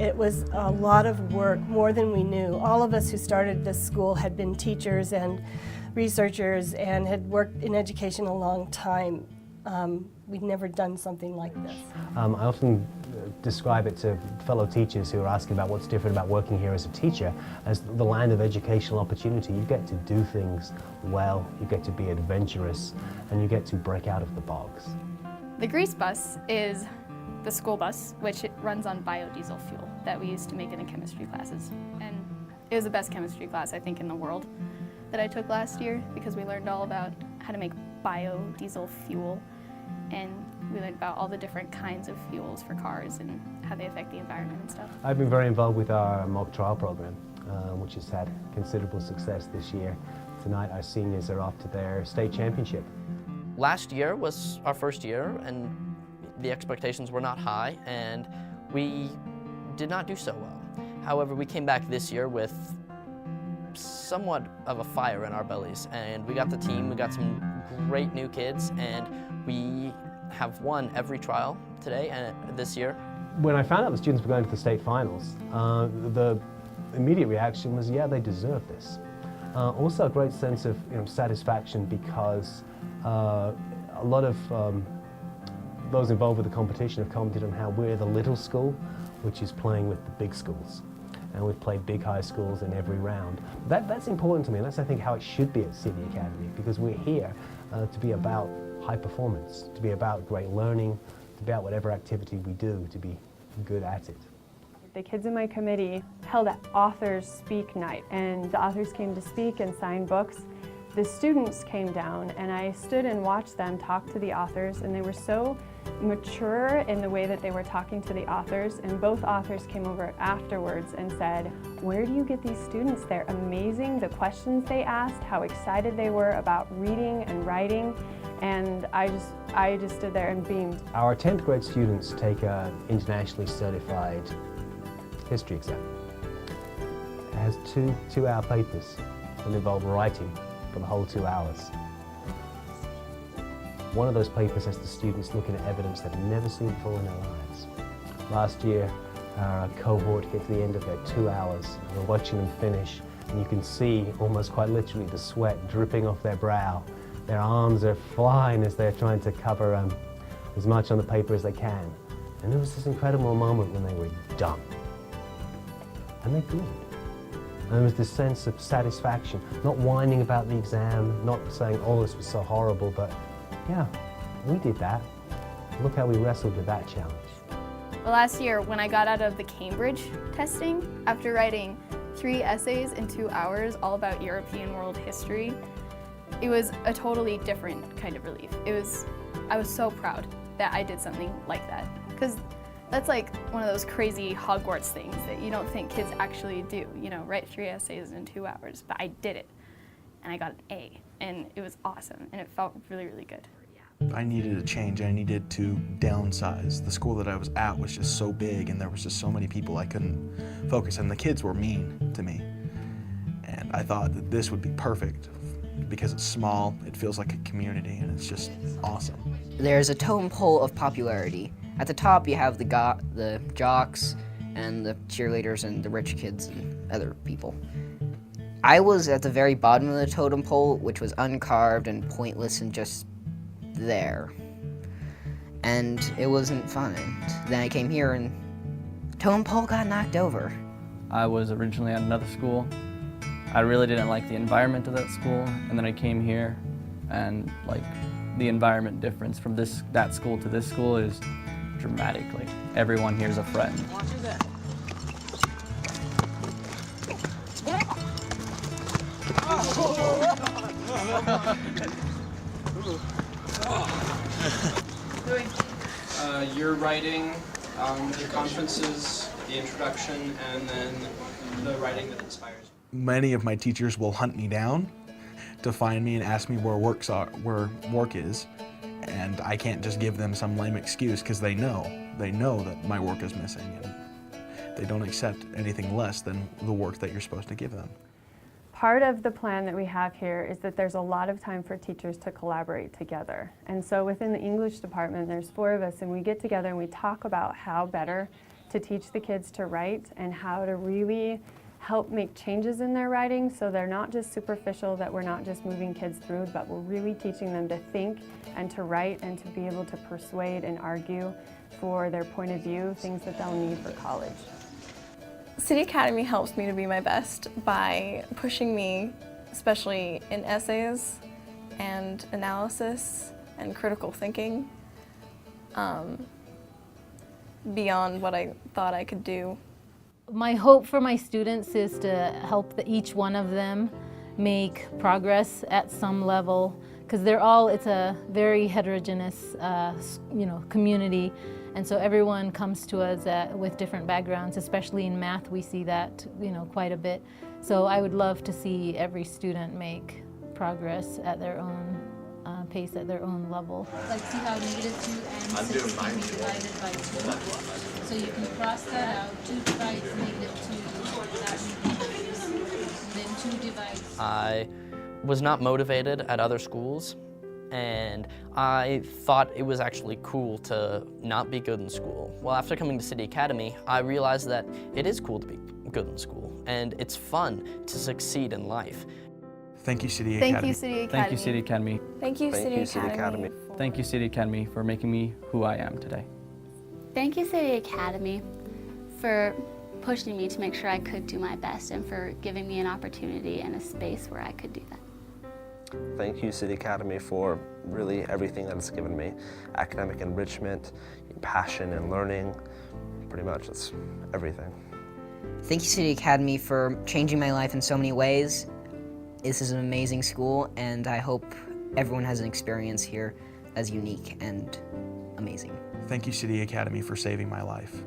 It was a lot of work, more than we knew. All of us who started this school had been teachers and researchers and had worked in education a long time. We'd never done something like this. I often describe it to fellow teachers who are asking about what's different about working here as a teacher as the land of educational opportunity. You get to do things well, you get to be adventurous, and you get to break out of the box. The grease bus is the school bus, which it runs on biodiesel fuel that we used to make in the chemistry classes. And it was the best chemistry class, I think, in the world that I took last year, because we learned all about how to make biodiesel fuel, and we learned about all the different kinds of fuels for cars and how they affect the environment and stuff. I've been very involved with our mock trial program, which has had considerable success this year. Tonight our seniors are off to their state championship. Last year was our first year, and the expectations were not high, and we did not do so well. However, we came back this year with somewhat of a fire in our bellies, and we got the team, we got some great new kids, and we have won every trial today and this year. When I found out the students were going to the state finals, the immediate reaction was, yeah, they deserve this. Also a great sense of satisfaction, because a lot of those involved with the competition have commented on how we're the little school, which is playing with the big schools. And we've played big high schools in every round. That's important to me, and that's, I think, how it should be at Sydney Academy, because we're here to be about high performance, to be about great learning, to be about whatever activity we do, to be good at it. The kids in my committee held an authors speak night, and the authors came to speak and sign books. The students came down, and I stood and watched them talk to the authors, and they were so mature in the way that they were talking to the authors, and both authors came over afterwards and said, "Where do you get these students? They're amazing, the questions they asked, how excited they were about reading and writing," and I just stood there and beamed. Our 10th grade students take an internationally certified history exam. It has two 2-hour papers that involve writing for the whole 2 hours. One of those papers has the students looking at evidence they've never seen before in their lives. Last year, our cohort hit the end of their 2 hours, and we're watching them finish, and you can see, almost quite literally, the sweat dripping off their brow. Their arms are flying as they're trying to cover as much on the paper as they can. And there was this incredible moment when they were done. And they grinned. And there was this sense of satisfaction, not whining about the exam, not saying, oh, this was so horrible, but yeah, we did that. Look how we wrestled with that challenge. Well, last year, when I got out of the Cambridge testing, after writing 3 essays in 2 hours all about European world history, it was a totally different kind of relief. I was so proud that I did something like that, because that's like one of those crazy Hogwarts things that you don't think kids actually do, write 3 essays in 2 hours, but I did it, and I got an A, and it was awesome, and it felt really, really good. I needed a change. I needed to downsize. The school that I was at was just so big, and there was just so many people I couldn't focus, and the kids were mean to me. And I thought that this would be perfect because it's small, it feels like a community, and it's just awesome. There's a totem pole of popularity. At the top you have the jocks and the cheerleaders and the rich kids and other people. I was at the very bottom of the totem pole, which was uncarved and pointless and just there. And it wasn't fun. And then I came here and the totem pole got knocked over. I was originally at another school. I really didn't like the environment of that school, and then I came here, and like the environment difference from that school to this school is dramatic. Like, everyone here is a friend. You're writing the conferences, the introduction, and then the writing that inspires. Many of my teachers will hunt me down to find me and ask me where work is, and I can't just give them some lame excuse, because they know that my work is missing, and they don't accept anything less than the work that you're supposed to give them. Part of the plan that we have here is that there's a lot of time for teachers to collaborate together. And so within the English department, there's 4 of us, and we get together and we talk about how better to teach the kids to write and how to really help make changes in their writing so they're not just superficial, that we're not just moving kids through, but we're really teaching them to think and to write and to be able to persuade and argue for their point of view, things that they'll need for college. City Academy helps me to be my best by pushing me, especially in essays and analysis and critical thinking, beyond what I thought I could do. My hope for my students is to help each one of them make progress at some level, because it's a very heterogeneous community, and so everyone comes to us with different backgrounds. Especially in math, we see that quite a bit. So I would love to see every student make progress at their own pace, at their own level. Like, see how -2 and 6 can be divided by 2. So you can cross that out. 2 divides -2, that reduces. And then 2 divides. I was not motivated at other schools, and I thought it was actually cool to not be good in school. Well, after coming to City Academy, I realized that it is cool to be good in school, and it's fun to succeed in life. Thank you, City Academy. Thank you, City Academy. Thank you, City Academy. Thank you, City Academy. Thank you, City Academy, for making me who I am today. Thank you, City Academy, for pushing me to make sure I could do my best and for giving me an opportunity and a space where I could do that. Thank you, City Academy, for really everything that it's given me. Academic enrichment, passion and learning, pretty much it's everything. Thank you, City Academy, for changing my life in so many ways. This is an amazing school, and I hope everyone has an experience here that's unique and amazing. Thank you, City Academy, for saving my life.